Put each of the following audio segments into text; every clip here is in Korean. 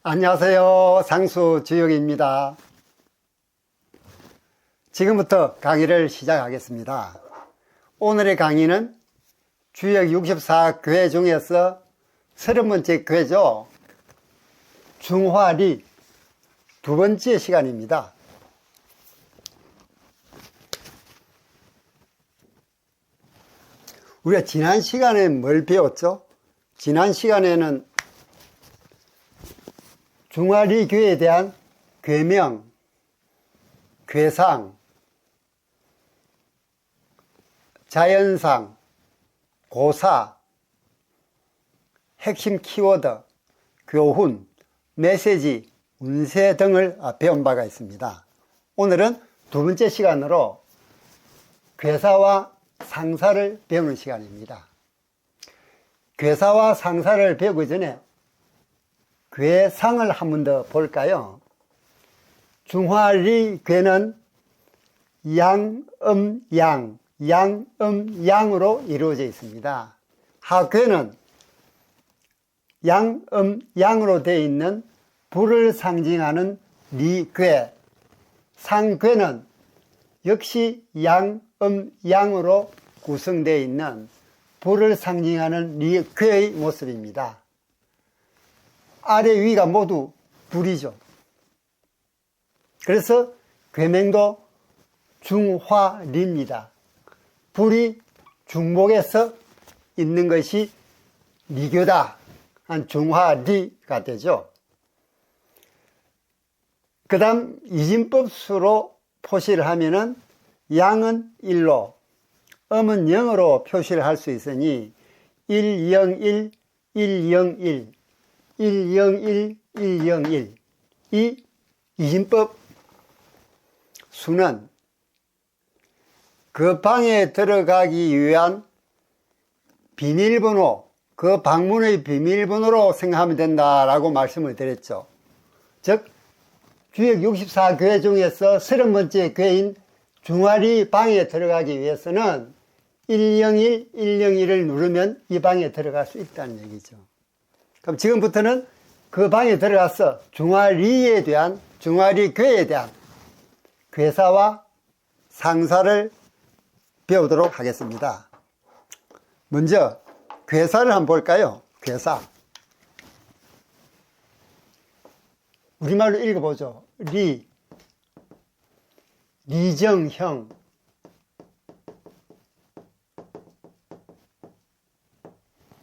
안녕하세요. 상수주영입니다. 지금부터 강의를 시작하겠습니다. 오늘의 강의는 주역 64교회 중에서 30번째 교회죠. 중화리 두 번째 시간입니다. 우리가 지난 시간에 뭘 배웠죠? 지난 시간에는 중화리 교회에 대한 교명, 교상, 자연상, 고사, 핵심 키워드, 교훈, 메시지, 운세 등을 배운 바가 있습니다. 오늘은 두 번째 시간으로 괴사와 상사를 배우는 시간입니다. 괴사와 상사를 배우기 전에 괴상을 한 번 더 볼까요? 중화리 괴는 양음양, 양음양으로 이루어져 있습니다. 하괴는 양음양으로 되어 있는 불을 상징하는 리괴, 상괴는 역시 양음양으로 구성되어 있는 불을 상징하는 리괴의 모습입니다. 아래 위가 모두 불이죠. 그래서 괴명도 중화리입니다. 불이 중목에서 있는 것이 리교다 한 중화리가 되죠. 그 다음 이진법수로 표시를 하면은 양은 1로 음은 0으로 표시를 할 수 있으니 101, 101, 101, 101 이 이진법 수는 그 방에 들어가기 위한 비밀번호, 그 방문의 비밀번호로 생각하면 된다라고 말씀을 드렸죠. 즉 주역 64교회 중에서 30번째 교회인 중화리 방에 들어가기 위해서는 101, 101을 누르면 이 방에 들어갈 수 있다는 얘기죠. 그럼 지금부터는 그 방에 들어가서 중화리 교회에 대한 괴사와 상사를 배우도록 하겠습니다. 먼저 괴사를 한번 볼까요? 괴사. 우리말로 읽어보죠. 리정형,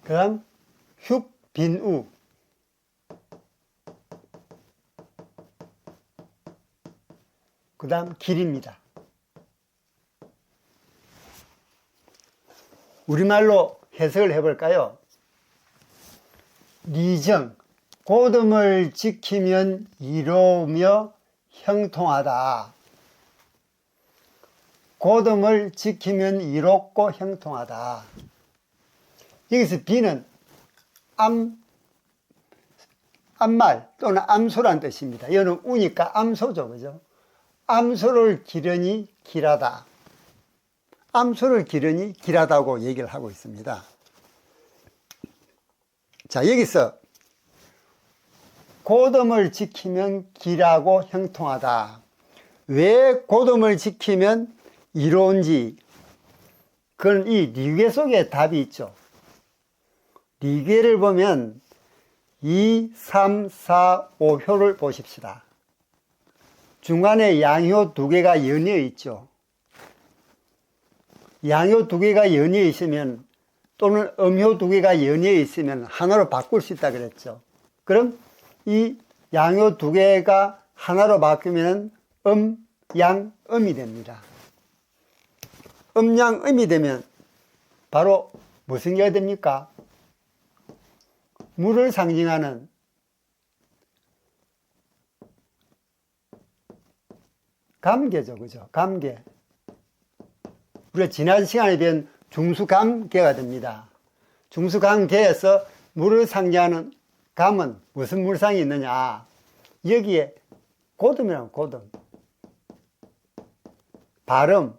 그 다음 흉빈우, 그 다음 길입니다. 우리말로 해석을 해볼까요? 리정, 고듬을 지키면 이로우며 형통하다. 고듬을 지키면 이롭고 형통하다. 여기서 비는 암말 또는 암소란 뜻입니다. 이거는 우니까 암소죠, 그죠? 암소를 기르니 길하다. 암소를 기르니 길하다고 얘기를 하고 있습니다. 자, 여기서 고듬을 지키면 길하고 형통하다. 왜 고듬을 지키면 이로운지, 그건 이 리괴 속에 답이 있죠. 리괴를 보면 2, 3, 4, 5효를 보십시다. 중간에 양효 두 개가 연이어 있죠. 양효 두 개가 연이어 있으면 또는 음효 두 개가 연이어 있으면 하나로 바꿀 수 있다 그랬죠. 그럼 이 양효 두 개가 하나로 바뀌면 양, 음이 됩니다. 양, 음이 되면 바로 무슨 게 됩니까? 물을 상징하는 감개죠, 그죠? 감개. 우리가 지난 시간에 배운 중수감개가 됩니다. 중수감개에서 물을 상징하는 감은 무슨 물상이 있느냐? 여기에 고듬이라고, 고듬. 발음.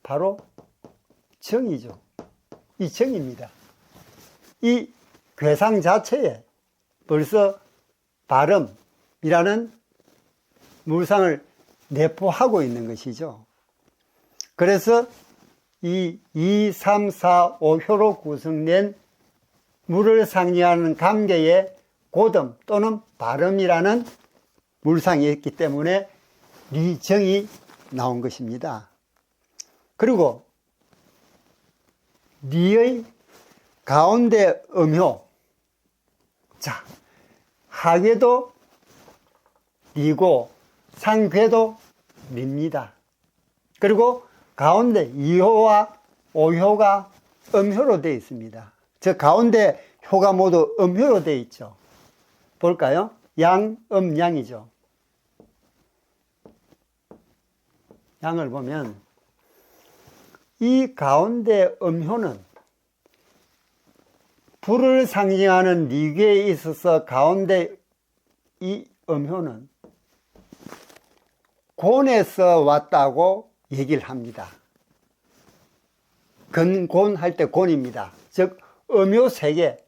바로 정이죠. 이 정입니다. 이 괴상 자체에 벌써 발음이라는 물상을 내포하고 있는 것이죠. 그래서 이 2, 3, 4, 5효로 구성된 물을 상징하는 관계에 고듬 또는 발음이라는 물상이 있기 때문에 리정이 나온 것입니다. 그리고 리의 가운데 음효. 자, 하괴도 리고 상괴도 리입니다. 그리고 가운데 2효와 5효가 음효로 되어 있습니다. 저 가운데 효가 모두 음효로 되어 있죠. 볼까요? 양, 양이죠. 양을 보면 이 가운데 음효는 불을 상징하는 리괴에 있어서 가운데 이 음효는 곤에서 왔다고 얘기를 합니다. 근곤 할 때 곤입니다. 즉 음효 세 개,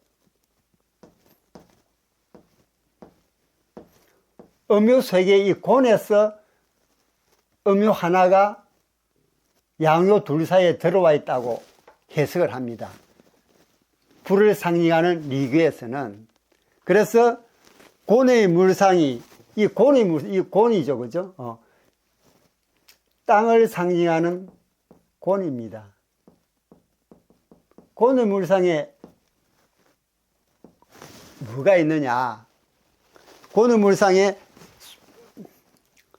음효 세 개 이 곤에서 음효 하나가 양효 둘 사이에 들어와 있다고 해석을 합니다. 불을 상징하는 리괴에서는. 그래서 곤의 물상이 이 곤이죠, 그죠? 땅을 상징하는 곤입니다. 곤의 물상에 뭐가 있느냐? 곤의 물상에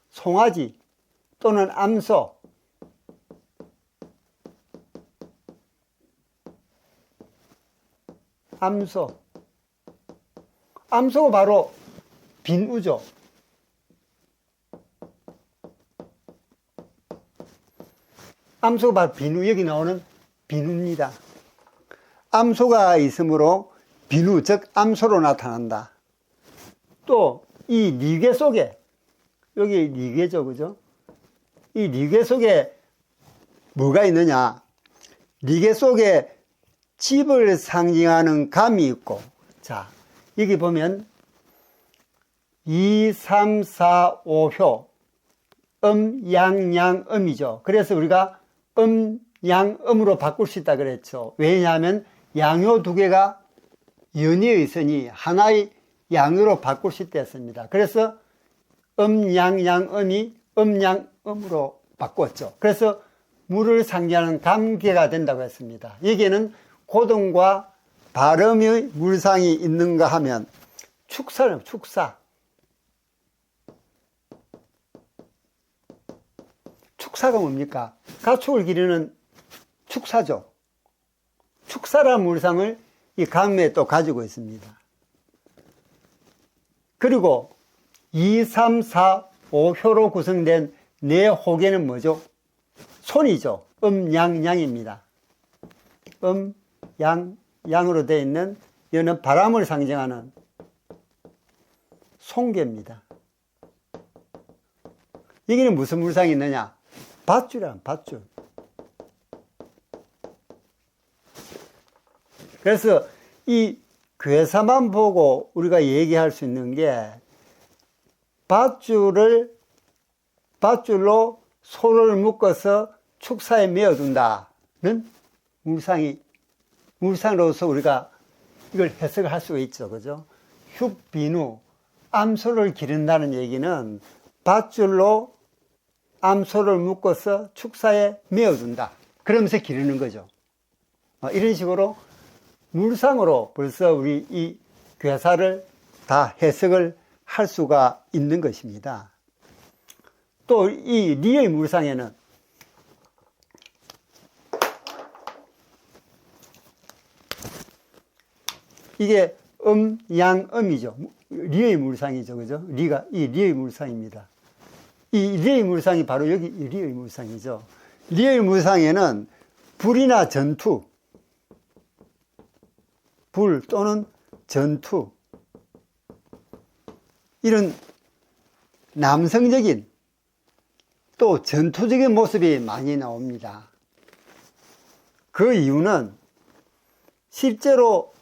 송아지 또는 암소, 암소가 바로 빈우죠. 암소가 바로 빈우, 여기 나오는 빈우입니다. 암소가 있으므로 빈우, 즉 암소로 나타난다. 또 이 리괴 속에, 여기 리괴죠, 그죠? 이 리괴 속에 뭐가 있느냐? 리괴 속에 집을 상징하는 감이 있고, 자, 여기 보면 2, 3, 4, 5효 양, 양, 음이죠. 그래서 우리가 양, 음으로 바꿀 수 있다 그랬죠. 왜냐하면 양효 두 개가 연이어 있으니 하나의 양효로 바꿀 수 있다 했습니다. 그래서 양, 양, 음이 양, 음으로 바꿨죠. 그래서 물을 상징하는 관계가 된다고 했습니다. 여기에는 고등과 발음의 물상이 있는가 하면 축사는 축사. 축사가 뭡니까? 가축을 기르는 축사죠. 축사라는 물상을 이 감에 또 가지고 있습니다. 그리고 2, 3, 4, 5효로 구성된 네 호계는 뭐죠? 손이죠. 양, 양입니다. 양, 양으로 되어 있는 이는 바람을 상징하는 송개입니다. 여기는 무슨 물상이 있느냐? 밧줄이란 밧줄. 그래서 이 괴사만 보고 우리가 얘기할 수 있는 게 밧줄로 소를 묶어서 축사에 메어둔다는 물상으로서 우리가 이걸 해석을 할 수가 있죠. 그죠? 흉비누, 암소를 기른다는 얘기는 밧줄로 암소를 묶어서 축사에 메어둔다. 그러면서 기르는 거죠. 이런 식으로 물상으로 벌써 우리 이 괴사를 다 해석을 할 수가 있는 것입니다. 또 이 리의 물상에는 이게 양, 음이죠. 리의 물상이죠. 그죠? 이 리의 물상입니다. 이 리의 물상이 바로 여기 이 리의 물상이죠. 리의 물상에는 불이나 전투, 불 또는 전투, 이런 남성적인 또 전투적인 모습이 많이 나옵니다. 그 이유는 실제로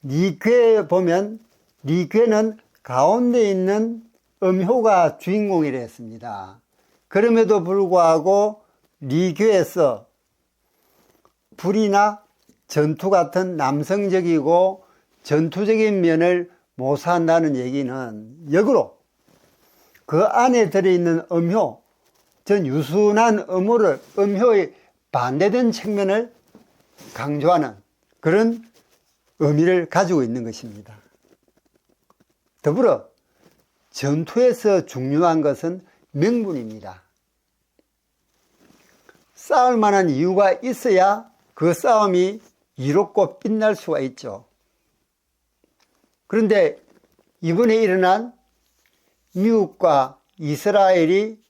리괴에 보면 리괴는 가운데 있는 음효가 주인공이라 했습니다. 그럼에도 불구하고 리괴에서 불이나 전투 같은 남성적이고 전투적인 면을 모사한다는 얘기는 역으로 그 안에 들어있는 음효, 전 유순한 음효의 반대된 측면을 강조하는 그런 의미를 가지고 있는 것입니다. 더불어 전투에서 중요한 것은 명분입니다. 싸울 만한 이유가 있어야 그 싸움이 이롭고 빛날 수가 있죠. 그런데 이번에 일어난 미국과 이스라엘이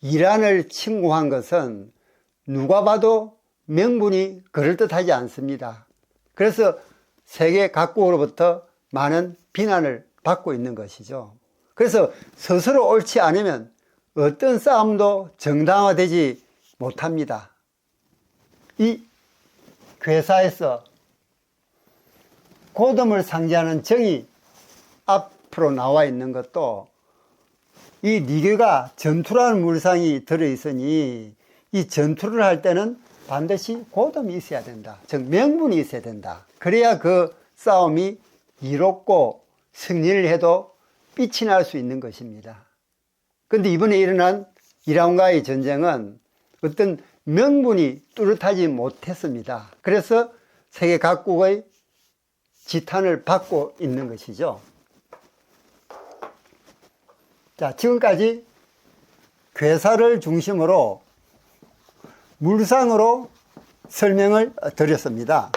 이란을 침공한 것은 누가 봐도 명분이 그럴듯하지 않습니다. 그래서 세계 각국으로부터 많은 비난을 받고 있는 것이죠. 그래서 스스로 옳지 않으면 어떤 싸움도 정당화되지 못합니다. 이 괴사에서 고dom을 상징하는 정이 앞으로 나와 있는 것도 이 리괴가 전투라는 물상이 들어있으니 이 전투를 할 때는 반드시 고dom이 있어야 된다. 즉 명분이 있어야 된다. 그래야 그 싸움이 이롭고 승리를 해도 빛이 날 수 있는 것입니다. 그런데 이번에 일어난 이란과의 전쟁은 어떤 명분이 뚜렷하지 못했습니다. 그래서 세계 각국의 지탄을 받고 있는 것이죠. 자, 지금까지 괴사를 중심으로 물상으로 설명을 드렸습니다.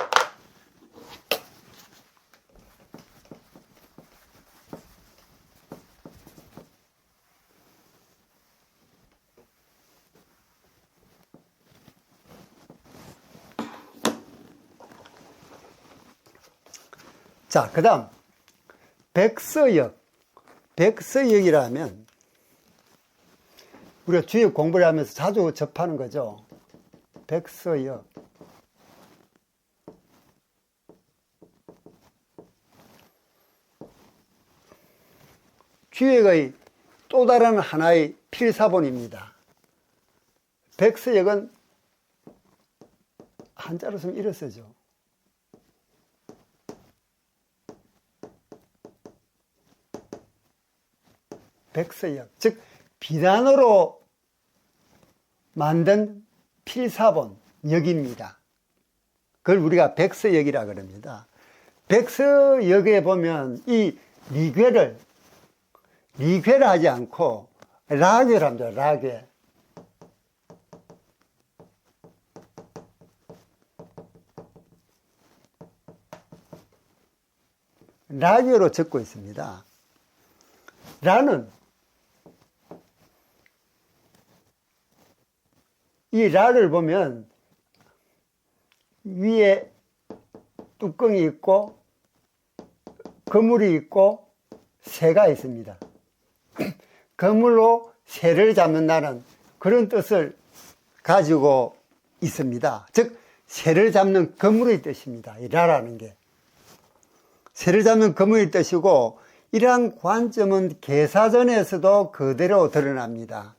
자, 그 다음 백서역. 백서역이라면 우리가 주역 공부를 하면서 자주 접하는 거죠. 백서역. 주역의 또 다른 하나의 필사본입니다. 백서역은 한자로 쓰면 이렇게 쓰죠. 백서역, 즉 비단으로 만든 필사본 역입니다. 그걸 우리가 백서역이라 그럽니다. 백서역에 보면 이 리괴를 하지 않고 라괴를 합니다. 라괴. 라괴로 적고 있습니다. 라는 이 라를 보면 위에 뚜껑이 있고 그물이 있고 새가 있습니다. 그물로 새를 잡는다는 그런 뜻을 가지고 있습니다. 즉 새를 잡는 그물의 뜻입니다. 이 라라는 게 새를 잡는 그물의 뜻이고, 이러한 관점은 계사전에서도 그대로 드러납니다.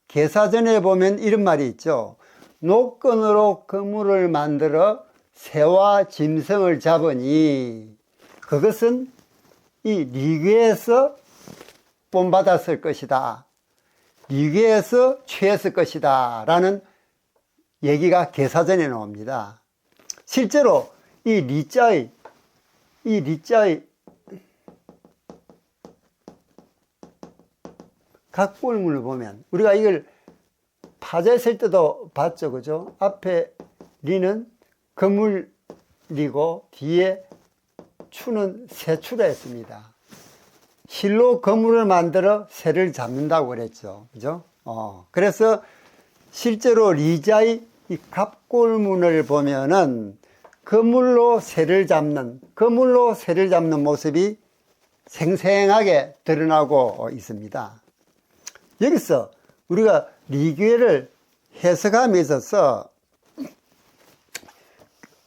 계사전에 보면 이런 말이 있죠. 노끈으로 그물을 만들어 새와 짐승을 잡으니 그것은 이 리괴에서 본받았을 것이다. 리괴에서 취했을 것이다. 라는 얘기가 계사전에 나옵니다. 실제로 이 리자의 각골문을 보면 우리가 이걸 파자했을 때도 봤죠. 그죠? 앞에 리는 그물리고 뒤에 추는 새추라 했습니다. 실로 그물을 만들어 새를 잡는다고 그랬죠. 그죠? 그래서 실제로 리자의 이 갑골문을 보면은 그물로 새를 잡는 모습이 생생하게 드러나고 있습니다. 여기서 우리가 리괴를 해석함에 있어서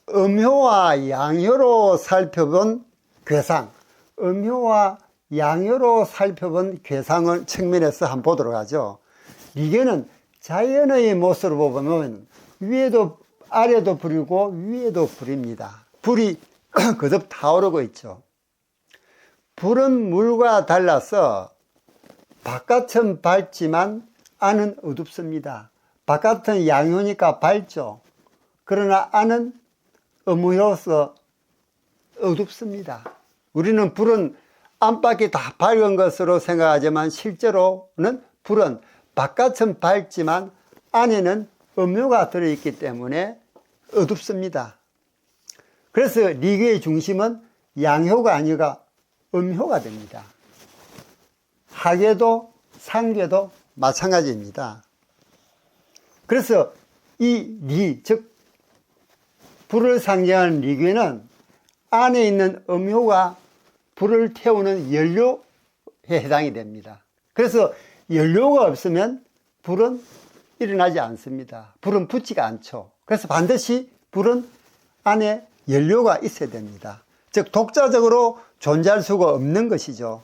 음효와 양효로 살펴본 괴상, 음효와 양효로 살펴본 괴상을 측면에서 한번 보도록 하죠. 리괴는 자연의 모습으로 보면 위에도 아래도 불이고 위에도 불입니다. 불이 거듭 타오르고 있죠. 불은 물과 달라서 바깥은 밝지만 안은 어둡습니다. 바깥은 양효니까 밝죠. 그러나 안은 음효로서 어둡습니다. 우리는 불은 안팎이 다 밝은 것으로 생각하지만 실제로는 불은 바깥은 밝지만 안에는 음효가 들어있기 때문에 어둡습니다. 그래서 리괴의 중심은 양효가 아니라 음효가 됩니다. 하괴도 상괴도 마찬가지입니다. 그래서 즉 불을 상징하는 리괴는 안에 있는 음효가 불을 태우는 연료에 해당이 됩니다. 그래서 연료가 없으면 불은 일어나지 않습니다. 불은 붙지가 않죠. 그래서 반드시 불은 안에 연료가 있어야 됩니다. 즉 독자적으로 존재할 수가 없는 것이죠.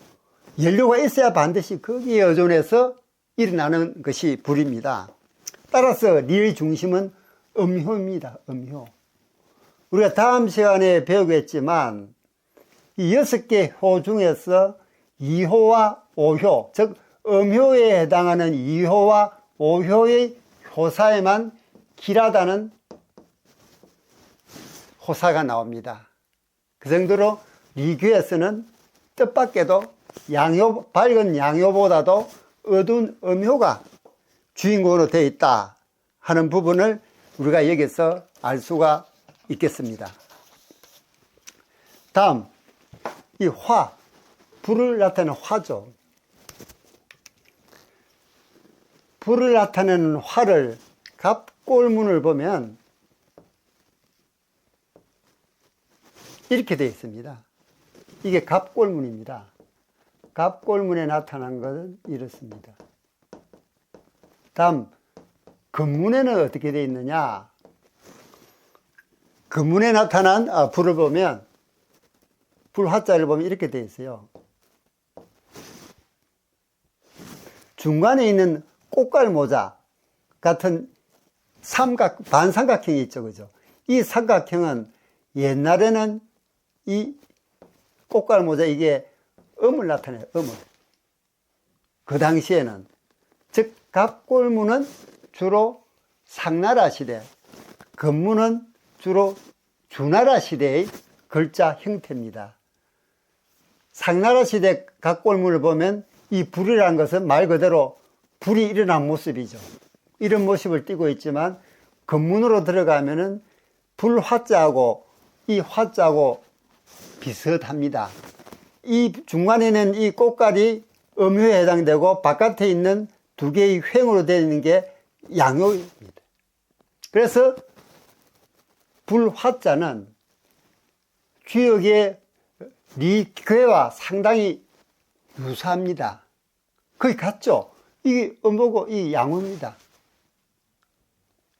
연료가 있어야 반드시 거기에 의존해서 일어나는 것이 불입니다. 따라서 리의 중심은 음효입니다. 음효. 우리가 다음 시간에 배우겠지만 이 6개 효 중에서 2효와 5효, 즉 음효에 해당하는 2효와 5효의 효사에만 길하다는 호사가 나옵니다. 그 정도로 리괴에서는 뜻밖에도 밝은 양효보다도 어두운 음효가 주인공으로 되어 있다 하는 부분을 우리가 여기서 알 수가 있겠습니다. 다음, 이 화, 불을 나타내는 화죠. 불을 나타내는 화를 갑골문을 보면 이렇게 되어 있습니다. 이게 갑골문입니다. 갑골문에 나타난 것은 이렇습니다. 다음, 금문에는 어떻게 되어 있느냐? 금문에 나타난 불을 보면 불화자를 보면 이렇게 되어 있어요. 중간에 있는 꽃갈모자 같은 반삼각형이 있죠. 그죠? 이 삼각형은 옛날에는 이 꽃갈모자 이게 음을 나타내요. 음을. 그 당시에는. 즉 갑골문은 주로 상나라 시대, 금문은 주로 주나라 시대의 글자 형태입니다. 상나라 시대 갑골문을 보면 이 불이라는 것은 말 그대로 불이 일어난 모습이죠. 이런 모습을 띠고 있지만 금문으로 들어가면은 불화자하고 이 화자하고 비슷합니다. 이 중간에는 이 꽃갈이 음효에 해당되고 바깥에 있는 두 개의 횡으로 되어 있는 게 양효입니다. 그래서 불화자는 주역의 리괴와 상당히 유사합니다. 거의 같죠? 이게 음보고 이 양호입니다.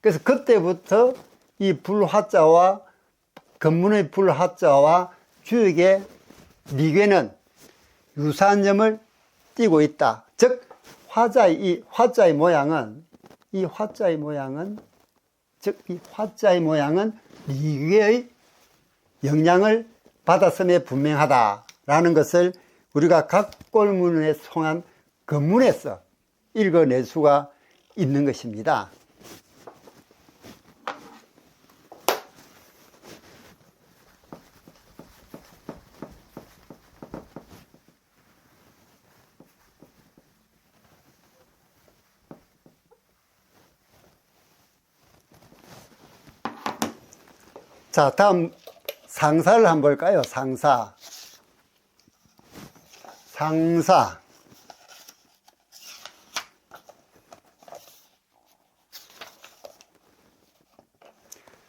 그래서 그때부터 이 불화자와 금문의 불화자와 주역의 리괴는 유사한 점을 띠고 있다. 즉 이 화자의 모양은 리괴의 영향을 받았음에 분명하다라는 것을 우리가 갑골문에 속한 금문에서 읽어낼 수가 있는 것입니다. 자, 다음 상사를 한번 볼까요? 상사.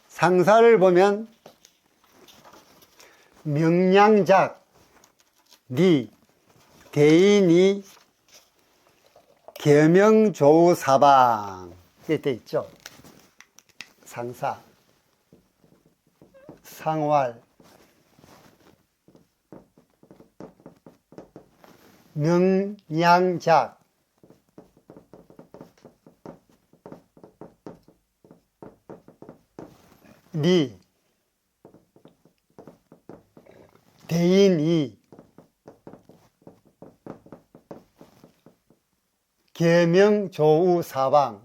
상사를 보면 명량작, 리, 대인이, 계명조사방 이렇게 되어 있죠. 상사. 상활, 명양작, 리, 대인이, 계명조우사방,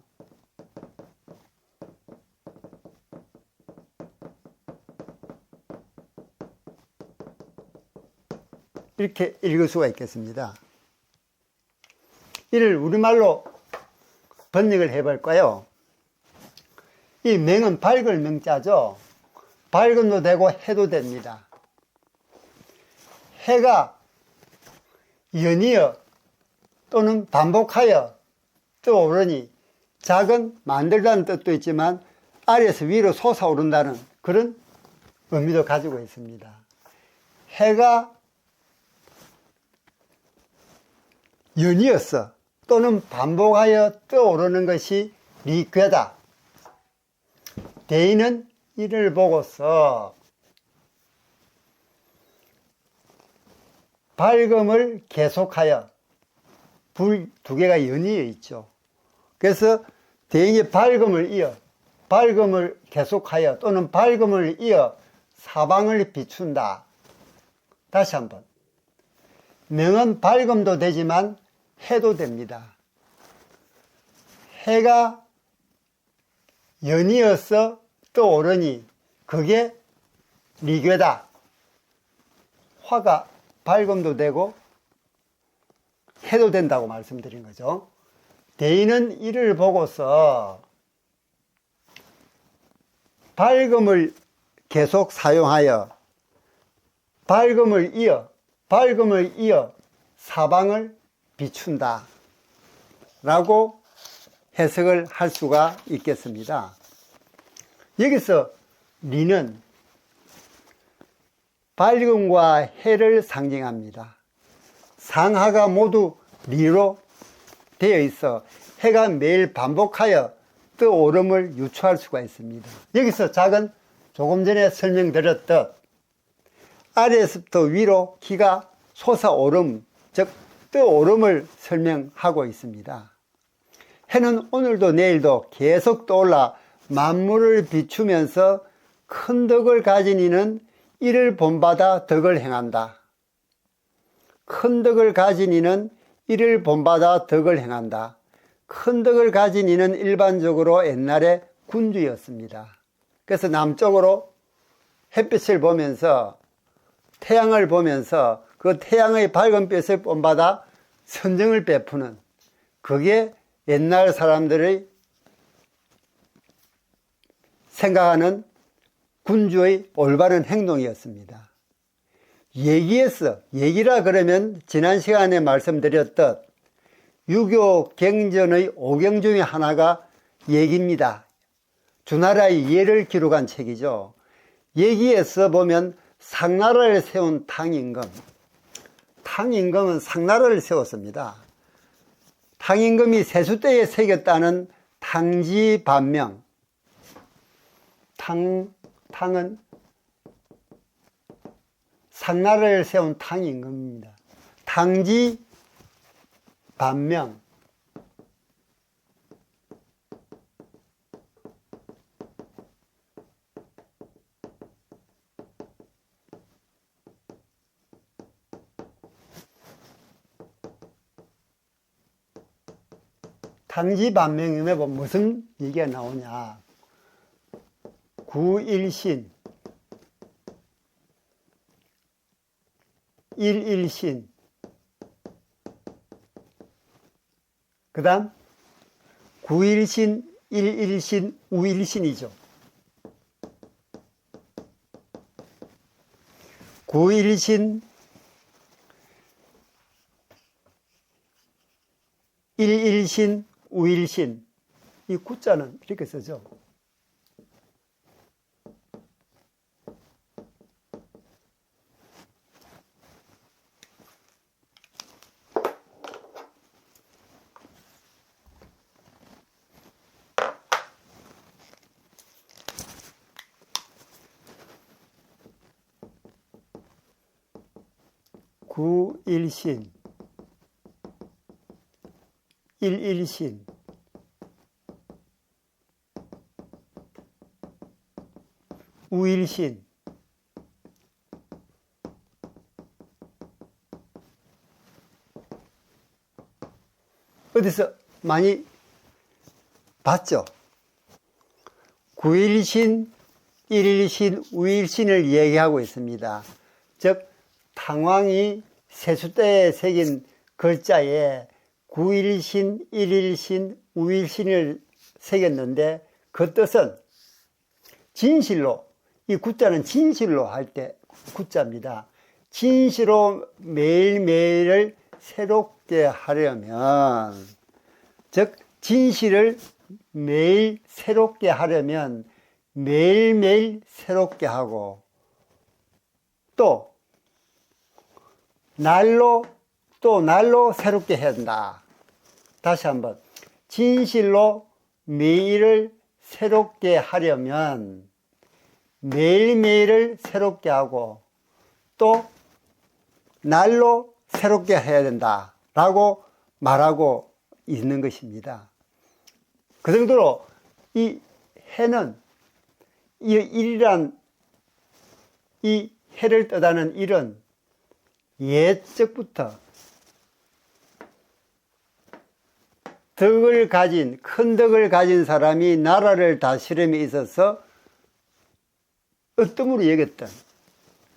이렇게 읽을 수가 있겠습니다. 이를 우리말로 번역을 해볼까요? 이 명은 밝을 명자죠. 밝음도 되고 해도 됩니다. 해가 연이어 또는 반복하여 떠오르니 작은 만들다는 뜻도 있지만 아래에서 위로 솟아오른다는 그런 의미도 가지고 있습니다. 해가 연이어서 또는 반복하여 떠오르는 것이 리괴다. 대인은 이를 보고서 밝음을 계속하여, 불 두 개가 연이어 있죠. 그래서 대인이 밝음을 이어, 밝음을 계속하여 또는 밝음을 이어 사방을 비춘다. 다시 한번. 명은 밝음도 되지만 해도 됩니다. 해가 연이어서 떠오르니 그게 리괴다. 화가 밝음도 되고 해도 된다고 말씀드린 거죠. 대인은 이를 보고서 밝음을 계속 사용하여 밝음을 이어 사방을 비춘다 라고 해석을 할 수가 있겠습니다. 여기서 리는 밝음과 해를 상징합니다. 상하가 모두 리로 되어 있어 해가 매일 반복하여 떠오름을 유추할 수가 있습니다. 여기서 작은 조금 전에 설명드렸듯 아래에서부터 위로 기가 솟아오름, 즉 떠오름을 설명하고 있습니다. 해는 오늘도 내일도 계속 떠올라 만물을 비추면서 큰 덕을 가진 이는 이를 본받아 덕을 행한다. 큰 덕을 가진 이는 이를 본받아 덕을 행한다. 큰 덕을 가진 이는 일반적으로 옛날에 군주였습니다. 그래서 남쪽으로 햇빛을 보면서 태양을 보면서 그 태양의 밝은 빛을 본받아 선정을 베푸는, 그게 옛날 사람들의 생각하는 군주의 올바른 행동이었습니다. 얘기라 그러면 지난 시간에 말씀드렸듯 유교 경전의 5경 중에 하나가 얘기입니다. 주나라의 예를 기록한 책이죠. 얘기에서 보면 상나라를 세운 탕임금, 탕임금은 상나라를 세웠습니다. 탕임금이 세수대에 새겼다는 탕지반명, 탕은 상나라를 세운 탕임금입니다. 탕지반명, 탕지반명에 보면 무슨 얘기가 나오냐. 구일신, 일일신, 그 다음 구일신, 일일신, 우일신이죠. 구일신, 일일신, 우일신, 이 구자는 이렇게 쓰죠. 구일신, 일일신, 우일신, 어디서 많이 봤죠? 구일신, 일일신, 우일신을 얘기하고 있습니다. 즉 탕왕이 세숫대에 새긴 글자에 구일신, 일일신, 우일신을 새겼는데 그 뜻은 진실로, 이 구자는 진실로 할 때 구자입니다. 진실로 매일매일을 새롭게 하려면, 즉 진실을 매일 새롭게 하려면 매일매일 새롭게 하고, 또 날로 새롭게 해야 한다. 다시 한번, 진실로 매일을 새롭게 하려면 매일매일을 새롭게 하고 또 날로 새롭게 해야 된다 라고 말하고 있는 것입니다. 그 정도로 이 해는, 이 일이란, 이 해를 뜻하는 일은 옛적부터 큰 덕을 가진 사람이 나라를 다스림에 있어서 으뜸으로 여겼던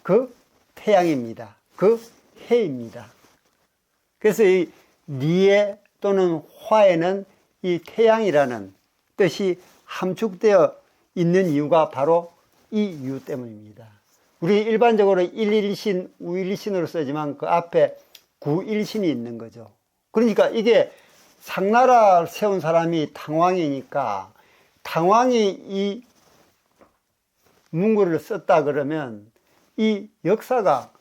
그 태양입니다. 그 해입니다. 그래서 이 리에 또는 화에는 이 태양이라는 뜻이 함축되어 있는 이유가 바로 이 이유 때문입니다. 우리 일반적으로 일일신, 우일신으로 쓰지만 그 앞에 구일신이 있는 거죠. 그러니까 이게 상나라 세운 사람이 탕왕이니까 탕왕이 이 문구를 썼다 그러면 이 역사가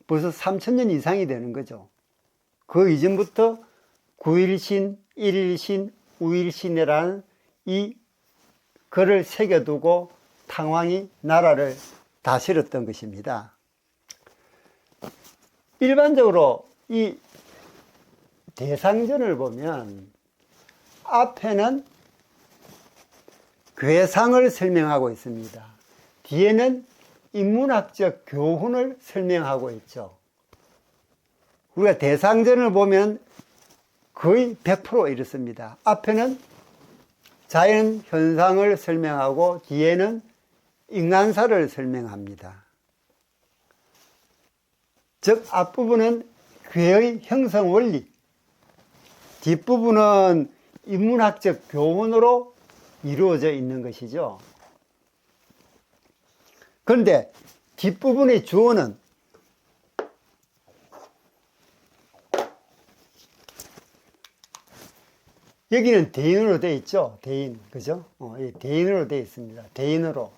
벌써 3000년 이상이 되는 거죠. 그 이전부터 구일신, 일일신, 우일신이라는 이 글을 새겨두고 탕왕이 나라를 다스렸던 것입니다. 일반적으로 이 대상전을 보면 앞에는 괴상을 설명하고 있습니다. 뒤에는 인문학적 교훈을 설명하고 있죠. 우리가 대상전을 보면 거의 100% 이렇습니다. 앞에는 자연 현상을 설명하고 뒤에는 인간사를 설명합니다. 즉 앞부분은 괴의 형성 원리, 뒷부분은 인문학적 교훈으로 이루어져 있는 것이죠. 그런데 뒷부분의 주어는 여기는 대인으로 되어 있죠. 대인, 그죠? 대인으로 되어 있습니다. 대인으로.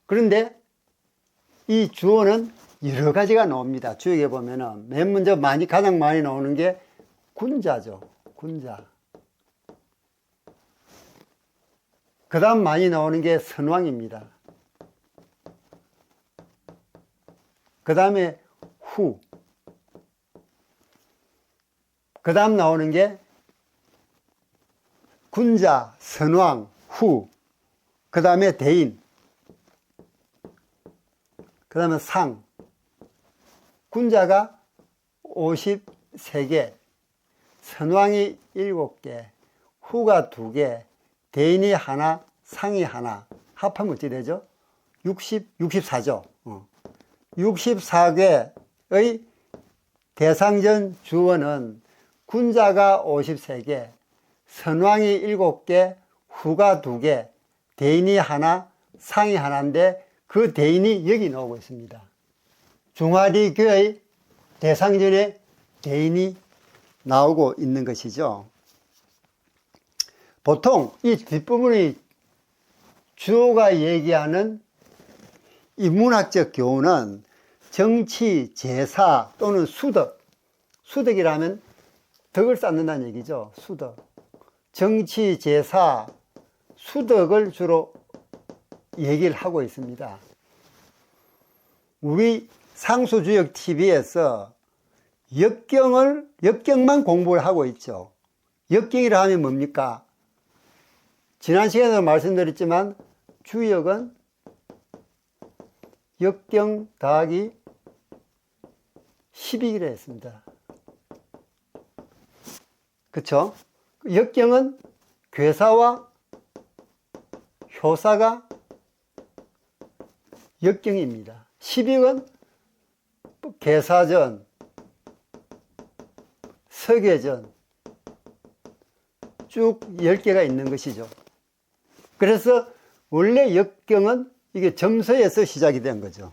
그런데 이 주어는 여러 가지가 나옵니다. 주역에 보면은 맨 먼저 가장 많이 나오는 게 군자죠. 군자. 그 다음 많이 나오는 게 선왕입니다. 그 다음에 후. 그 다음 나오는 게 군자, 선왕, 후. 그 다음에 대인. 그 다음에 상. 군자가 53개, 선왕이 7개, 후가 2개, 대인이 하나, 상이 하나. 합하면 어찌 되죠? 64죠. 64개의 대상전 주어는 군자가 53개, 선왕이 7개, 후가 2개, 대인이 하나, 상이 하나인데 그 대인이 여기 나오고 있습니다. 중화리교의 대상전에 대인이 나오고 있는 것이죠. 보통 이 뒷부분의 주어가 얘기하는 인문학적 교훈은 정치, 제사 또는 수덕, 수덕이라면 덕을 쌓는다는 얘기죠. 수덕. 정치, 제사, 수덕을 주로 얘기를 하고 있습니다. 우리 상수주역 TV에서 역경만 공부를 하고 있죠. 역경이라 하면 뭡니까? 지난 시간에도 말씀드렸지만 주역은 역경 더하기 12기라 했습니다. 그쵸? 역경은 괴사와 효사가 역경입니다. 12은 계사전, 서계전 쭉 10개가 있는 것이죠. 그래서 원래 역경은 이게 점서에서 시작이 된 거죠.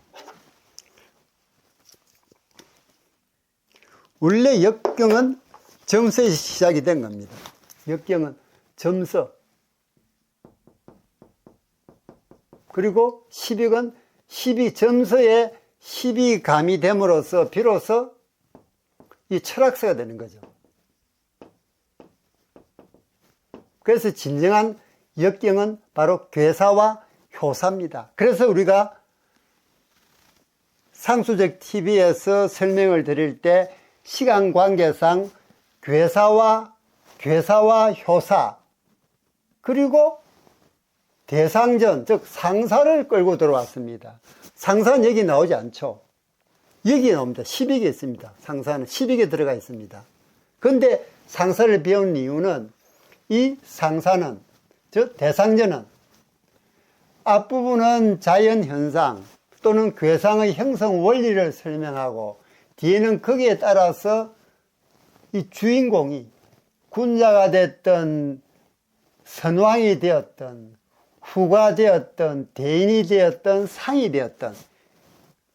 원래 역경은 점서에서 시작이 된 겁니다. 역경은 점서. 그리고 12은 12점서에 12감이 됨으로써 비로소 이 철학서가 되는 거죠. 그래서 진정한 역경은 바로 괴사와 효사입니다. 그래서 우리가 상수적 TV에서 설명을 드릴 때 시간 관계상 괴사와 효사 그리고 대상전 즉 상사를 끌고 들어왔습니다. 상사는 여기 나오지 않죠. 여기 나옵니다. 12개 있습니다. 상사는 12개 들어가 있습니다. 그런데 상사를 배운 이유는 이 상사는 즉 대상전은 앞부분은 자연현상 또는 괴상의 형성 원리를 설명하고 뒤에는 거기에 따라서 이 주인공이 군자가 됐던 선왕이 되었던 후가 되었던 대인이 되었던 상이 되었던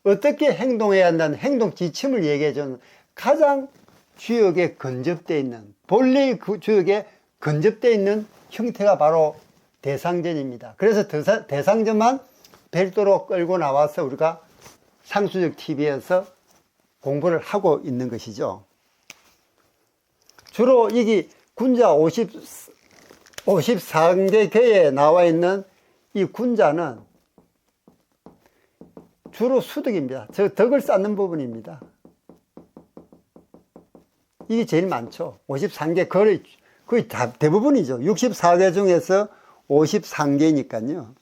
어떻게 행동해야 한다는 행동 지침을 얘기해주는 가장 주역에 근접되어 있는 본래의 그 주역에 근접되어 있는 형태가 바로 대상전입니다. 그래서 대상전만 별도로 끌고 나와서 우리가 상수적 TV에서 공부를 하고 있는 것이죠. 주로 여기 군자 54개에 나와 있는 이 군자는 주로 수덕입니다. 저 덕을 쌓는 부분입니다. 이게 제일 많죠. 53개 거의 다 대부분이죠. 64개 중에서 53개니까요.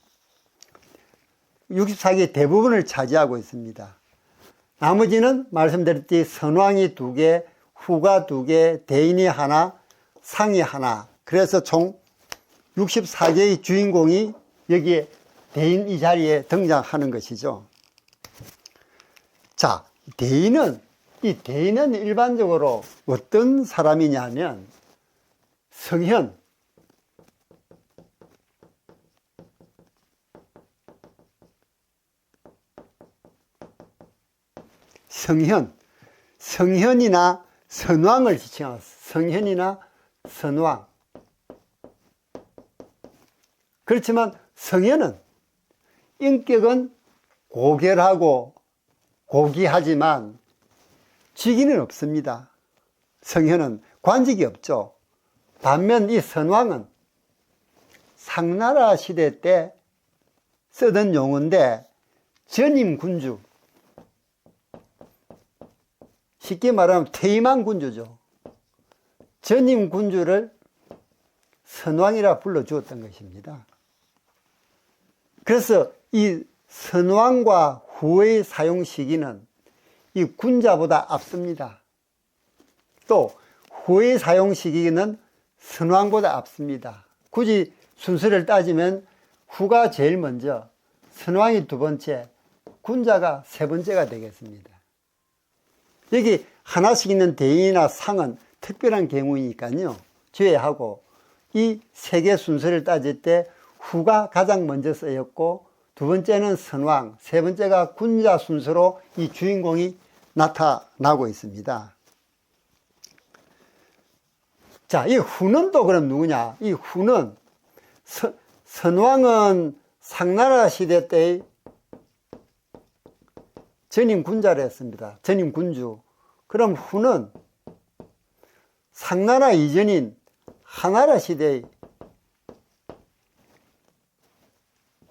64개 대부분을 차지하고 있습니다. 나머지는 말씀드렸듯이 선왕이 2개, 후가 2개, 대인이 하나, 상이 하나. 그래서 총 64개의 주인공이 여기에 대인 이 자리에 등장하는 것이죠. 자, 대인은 일반적으로 어떤 사람이냐면 성현, 성현이나 선왕을 지칭합니다. 성현이나 선왕. 그렇지만 성현은 인격은 고결하고 고귀하지만 직위는 없습니다. 성현은 관직이 없죠. 반면 이 선왕은 상나라 시대 때 쓰던 용어인데 전임 군주, 쉽게 말하면 퇴임한 군주죠. 전임 군주를 선왕이라 불러주었던 것입니다. 그래서 이 선왕과 후의 사용 시기는 이 군자보다 앞섭니다. 또 후의 사용 시기는 선왕보다 앞섭니다. 굳이 순서를 따지면 후가 제일 먼저, 선왕이 2번째, 군자가 3번째가 되겠습니다. 여기 하나씩 있는 대인이나 상은 특별한 경우이니까요. 제외하고 이 3개 순서를 따질 때 후가 가장 먼저 쓰였고 2번째는 선왕, 3번째가 군자 순서로 이 주인공이 나타나고 있습니다. 자, 이 후는 또 그럼 누구냐? 이 후는 선왕은 상나라 시대 때의 전임 군자를 했습니다. 전임 군주. 그럼 후는 상나라 이전인 하나라 시대의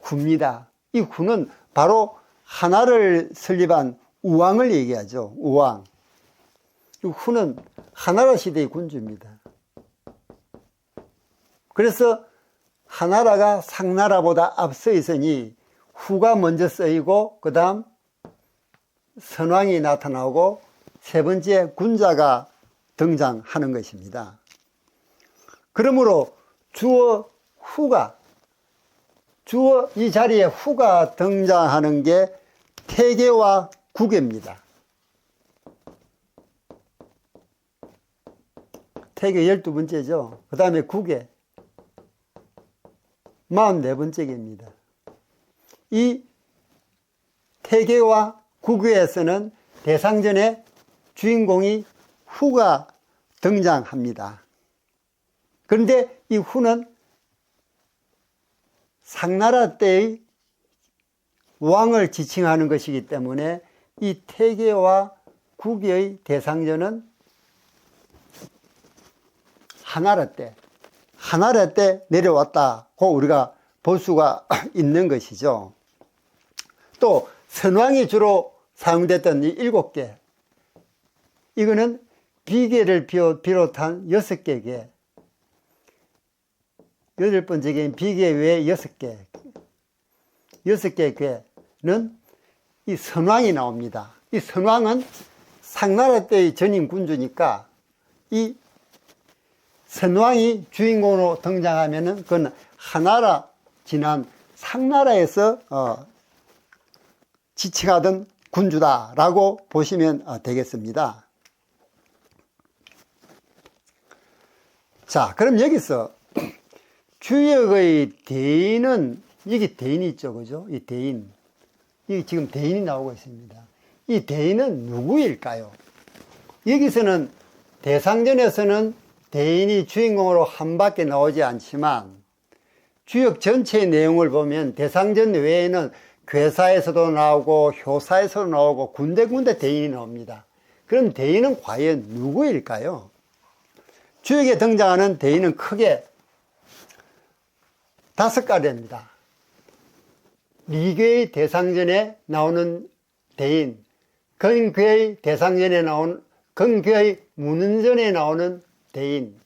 후입니다. 이 후는 바로 하나를 설립한 우왕을 얘기하죠. 우왕. 후는 하나라 시대의 군주입니다. 그래서 하나라가 상나라보다 앞서 있으니 후가 먼저 쓰이고 그 다음 선왕이 나타나고 세 번째 군자가 등장하는 것입니다. 그러므로 주어 이 자리에 후가 등장하는 게 태계와 국계입니다. 태계 12번째죠. 그 다음에 국계 44번째입니다. 이 태계와 국계에서는 대상전의 주인공이 후가 등장합니다. 그런데 이 후는 상나라 때의 왕을 지칭하는 것이기 때문에 이 태계와 국계의 대상전은 하나라 때 내려왔다고 우리가 볼 수가 있는 것이죠. 또 선왕이 주로 사용됐던 이 7개, 이거는 비계를 비롯한 6개 계, 8번째 계인 비계 외에 6개 괴는 이 선왕이 나옵니다. 이 선왕은 상나라 때의 전임 군주니까 이 선왕이 주인공으로 등장하면은 그건 하나라 지난 상나라에서 지칭하던 군주다라고 보시면 되겠습니다. 자, 그럼 여기서 주역의 대인은, 여기 대인이 있죠, 그죠? 이 대인. 여기 지금 대인이 나오고 있습니다. 이 대인은 누구일까요? 여기서는 대상전에서는 대인이 주인공으로 한 밖에 나오지 않지만 주역 전체의 내용을 보면 대상전 외에는 괴사에서도 나오고 효사에서도 나오고 군데군데 대인이 나옵니다. 그럼 대인은 과연 누구일까요? 주역에 등장하는 대인은 크게 5가지입니다. 리괴의 대상전에 나오는 대인, 건괴의 대상전에 나오는, 건괴의 문은전에 나오는 대인,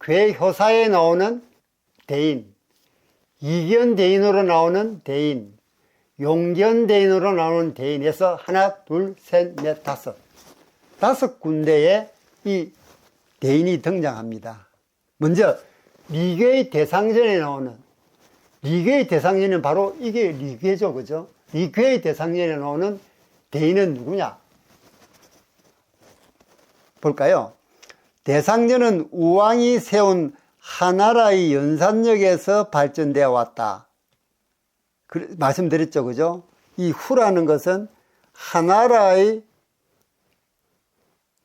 괴효사에 나오는 대인, 이견대인으로 나오는 대인, 용견대인으로 나오는 대인에서 하나, 둘, 셋, 넷, 5 군데에 이 대인이 등장합니다. 먼저 리괴의 대상전에 나오는, 리괴의 대상전은 바로 이게 리괴죠, 그죠? 리괴의 대상전에 나오는 대인은 누구냐? 볼까요? 대상전은 우왕이 세운 하나라의 연산력에서 발전되어 왔다. 말씀드렸죠, 그죠? 이 후라는 것은 하나라의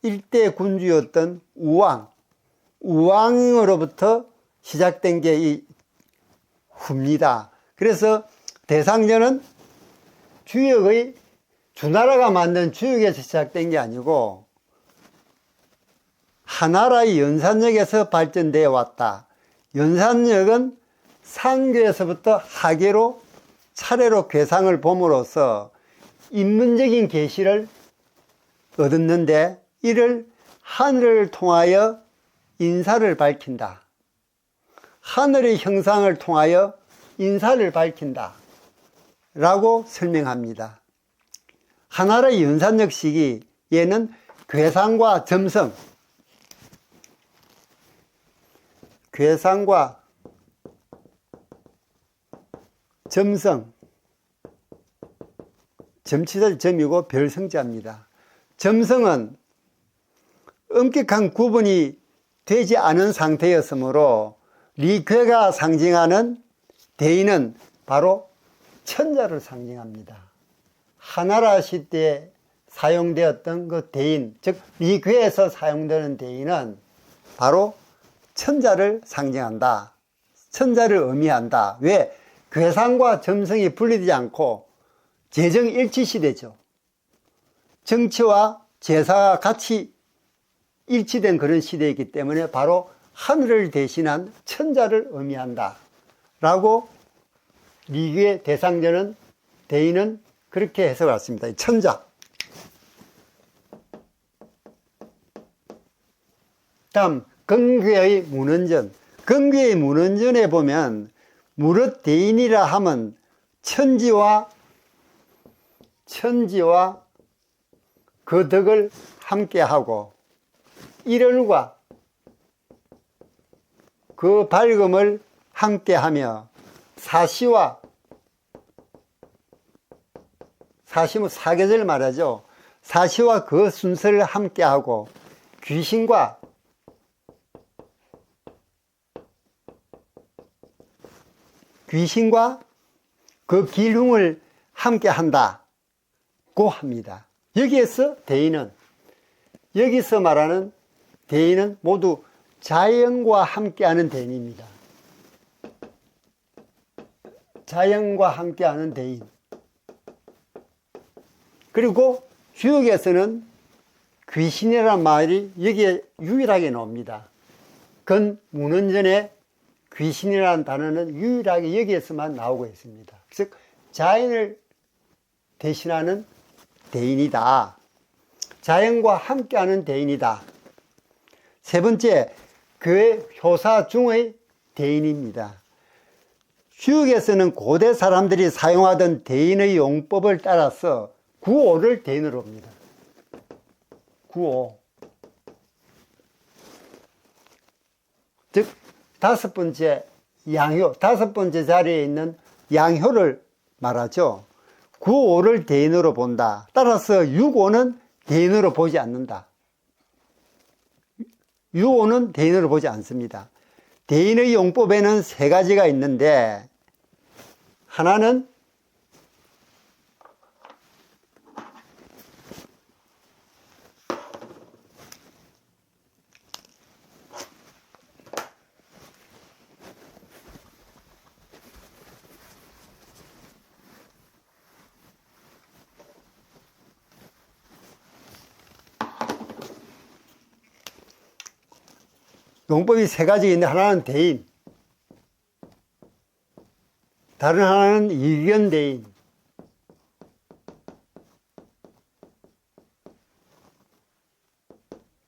일대 군주였던 우왕으로부터 시작된 게 이 후입니다. 그래서 대상전은 주역의, 주나라가 만든 주역에서 시작된 게 아니고 하나라의 연산력에서 발전되어 왔다. 연산력은 상계에서부터 하계로 차례로 괴상을 봄으로써 인문적인 계시를 얻었는데 이를 하늘을 통하여 인사를 밝힌다. 하늘의 형상을 통하여 인사를 밝힌다 라고 설명합니다. 하나라의 연산력 시기에는 괴상과 점성, 괴상과 점성, 점치될 점이고 별성자입니다. 점성은 엄격한 구분이 되지 않은 상태였으므로 리괴가 상징하는 대인은 바로 천자를 상징합니다. 하나라 시대에 사용되었던 그 대인, 즉 리괴에서 사용되는 대인은 바로 천자를 상징한다. 천자를 의미한다. 왜? 괴상과 점성이 분리되지 않고 재정일치 시대죠. 정치와 제사가 같이 일치된 그런 시대이기 때문에 바로 하늘을 대신한 천자를 의미한다 라고 리괴 대상전은, 대인은 그렇게 해석을 했습니다. 천자. 다음 근귀의 문헌전. 근귀의 문헌전에 보면 무릇 대인이라 하면 천지와 그 덕을 함께하고 일월과 그 밝음을 함께하며 사시와 사시면 사계절 말하죠. 사시와 그 순서를 함께하고 귀신과 그 기흉을 함께한다고 합니다. 여기에서 대인은, 여기서 말하는 대인은 모두 자연과 함께하는 대인입니다. 자연과 함께하는 대인. 그리고 주역에서는 귀신이라는 말이 여기에 유일하게 나옵니다. 문헌전에 귀신이라는 단어는 유일하게 여기에서만 나오고 있습니다. 즉 자연을 대신하는 대인이다. 자연과 함께하는 대인이다. 세 번째, 교회 효사 중의 대인입니다. 주역에서는 고대 사람들이 사용하던 대인의 용법을 따라서 구호를 대인으로 봅니다. 구호. 즉 다섯 번째 양효, 다섯 번째 자리에 있는 양효를 말하죠. 구호를 대인으로 본다. 따라서 육오는 대인으로 보지 않는다. 육오는 대인으로 보지 않습니다. 대인의 용법에는 세 가지가 있는데, 하나는 용법이 세 가지 있는데, 하나는 대인, 다른 하나는 이견대인,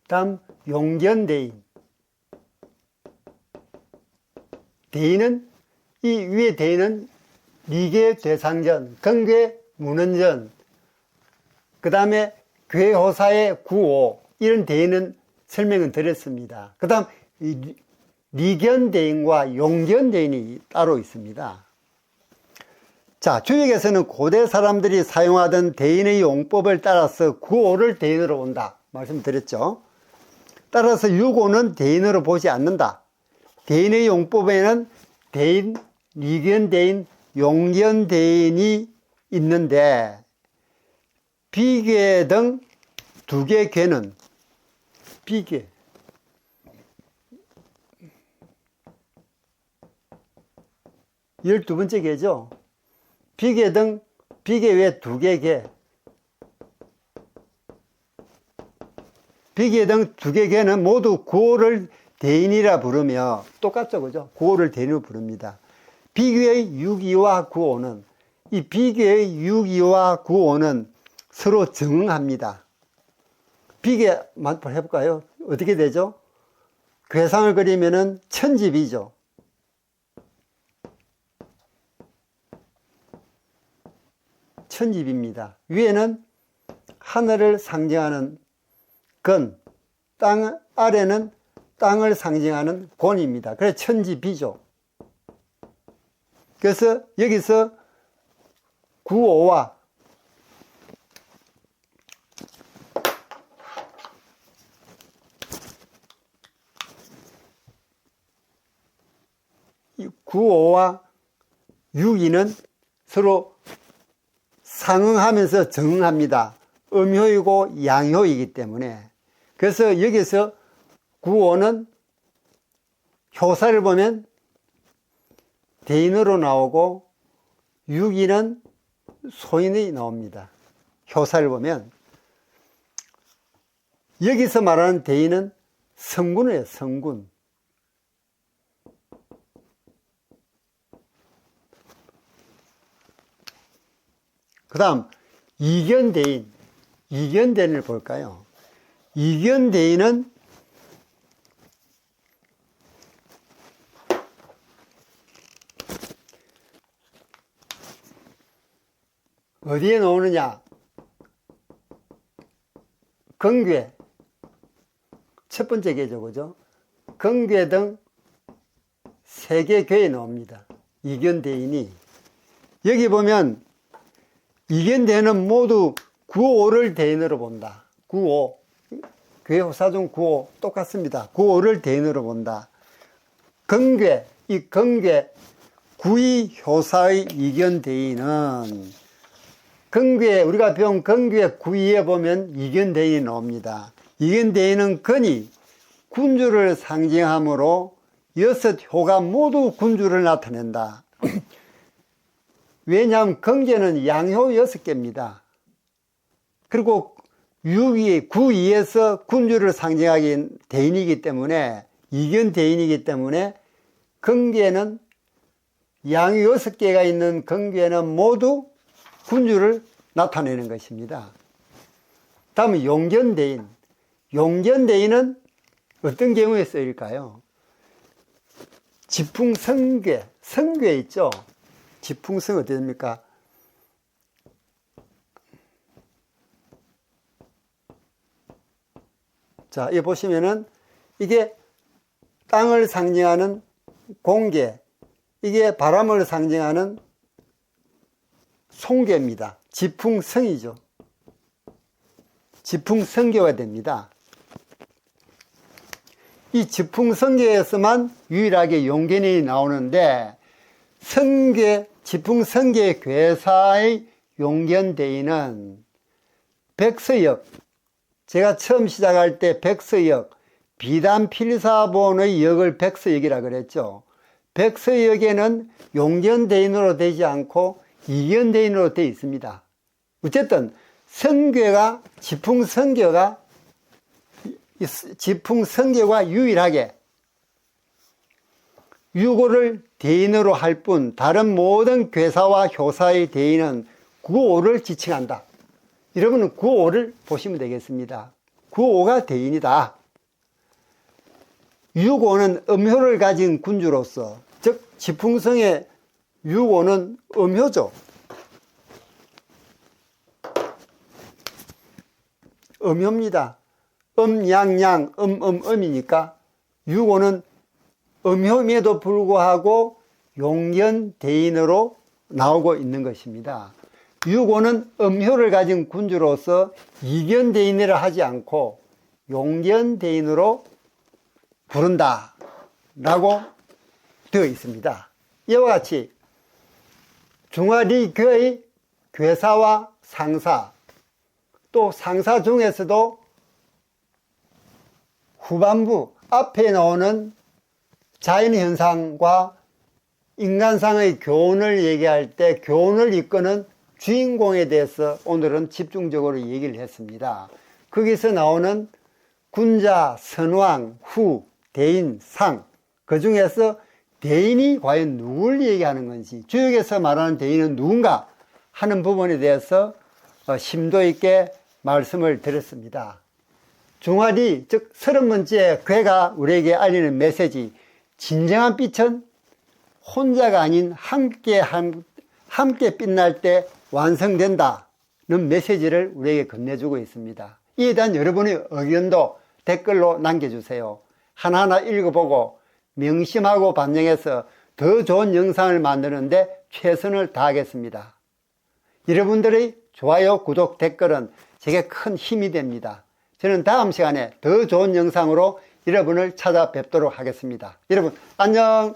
다음 용견대인. 대인은, 이 위에 대인은 미계 대상전, 근괴 문헌전, 그 다음에 괴호사의 구호, 이런 대인은 설명은 드렸습니다. 그 다음 리견대인과 용견대인이 따로 있습니다. 자, 주역에서는 고대 사람들이 사용하던 대인의 용법을 따라서 구호를 대인으로 본다 말씀드렸죠. 따라서 육오는 대인으로 보지 않는다. 대인의 용법에는 대인, 리견대인, 용견대인이 있는데, 비계 등 두 개 괴는, 비계, 12번째 개죠. 비계 등, 비계 외 두 개 개. 비계 등 두 개 개는 모두 구호를 대인이라 부르며, 똑같죠, 그죠? 구호를 대인으로 부릅니다. 비계의 유기와 구호는, 이 비계의 유기와 구호는 서로 정합니다. 비계 한번 해볼까요? 어떻게 되죠? 괴상을 그리면은 천지비죠. 천지비입니다. 위에는 하늘을 상징하는 건, 땅 아래는 땅을 상징하는 곤입니다. 그래서 천지비죠. 그래서 여기서 구호와 구호와 유기는 서로 상응하면서 정응합니다. 음효이고 양효이기 때문에. 그래서 여기서 구호는 효사를 보면 대인으로 나오고 유기는 소인이 나옵니다. 효사를 보면. 여기서 말하는 대인은 성군이에요. 성군. 그 다음 이견대인, 이견대인을 볼까요? 이견대인은 어디에 나오느냐? 건괴, 첫 번째 괴죠, 그죠? 건괴 등 세 개 괴에 나옵니다. 이견대인이. 여기 보면 이견대인은 모두 구오를 대인으로 본다. 구오. 괴호사중 구오 똑같습니다. 구오를 대인으로 본다. 건괴, 이 건괴, 구이효사의 이견대인은 건괴, 우리가 배운 건괴 구이에 보면 이견대인이 나옵니다. 이견대인은 건이 군주를 상징하므로 6효가 모두 군주를 나타낸다. 왜냐하면 건괴는 양효 6개입니다. 그리고 6이 9위에서 군주를 상징하기 대인이기 때문에 이견대인이기 때문에 건괴는 양이 6개가 있는 건괴는 모두 군주를 나타내는 것입니다. 다음은 용견대인. 용견대인은 어떤 경우에 쓰일까요? 지풍성괴, 성괴 있죠? 지풍성 어떻게 됩니까? 자, 여기 보시면은 이게 땅을 상징하는 공괴, 이게 바람을 상징하는 송괴입니다. 지풍성이죠. 지풍성괴가 됩니다. 이 지풍성괴에서만 유일하게 용견이 나오는데 지풍성괴 괴사의 용견대인은 백서역, 제가 처음 시작할 때 백서역, 비단필사본의 역을 백서역이라 그랬죠. 백서역에는 용견대인으로 되지 않고 이견대인으로 되어 있습니다. 어쨌든 성괴가 지풍성괴가 유일하게 유고를 대인으로 할 뿐 다른 모든 괴사와 효사의 대인은 구오를 지칭한다. 여러분은 구오를 보시면 되겠습니다. 구오가 대인이다. 유고는 음효를 가진 군주로서, 즉 지풍성의 유고는 음효죠. 음효입니다. 양양, 음이니까 유고는 음효임에도 불구하고 용견대인으로 나오고 있는 것입니다. 유고는 음효를 가진 군주로서 이견대인이라 하지 않고 용견대인으로 부른다 라고 되어 있습니다. 이와 같이 중화리교의 괴사와 상사, 또 상사 중에서도 후반부 앞에 나오는 자연현상과 인간상의 교훈을 얘기할 때 교훈을 이끄는 주인공에 대해서 오늘은 집중적으로 얘기를 했습니다. 거기서 나오는 군자, 선왕, 후, 대인, 상, 그 중에서 대인이 과연 누굴 얘기하는 건지, 주역에서 말하는 대인은 누군가 하는 부분에 대해서 심도 있게 말씀을 드렸습니다. 중화리, 즉 30번째 괴가 우리에게 알리는 메시지, 진정한 빛은 혼자가 아닌 함께 빛날 때 완성된다는 메시지를 우리에게 건네주고 있습니다. 이에 대한 여러분의 의견도 댓글로 남겨주세요. 하나하나 읽어보고 명심하고 반영해서 더 좋은 영상을 만드는데 최선을 다하겠습니다. 여러분들의 좋아요, 구독, 댓글은 제게 큰 힘이 됩니다. 저는 다음 시간에 더 좋은 영상으로 여러분을 찾아뵙도록 하겠습니다. 여러분 안녕.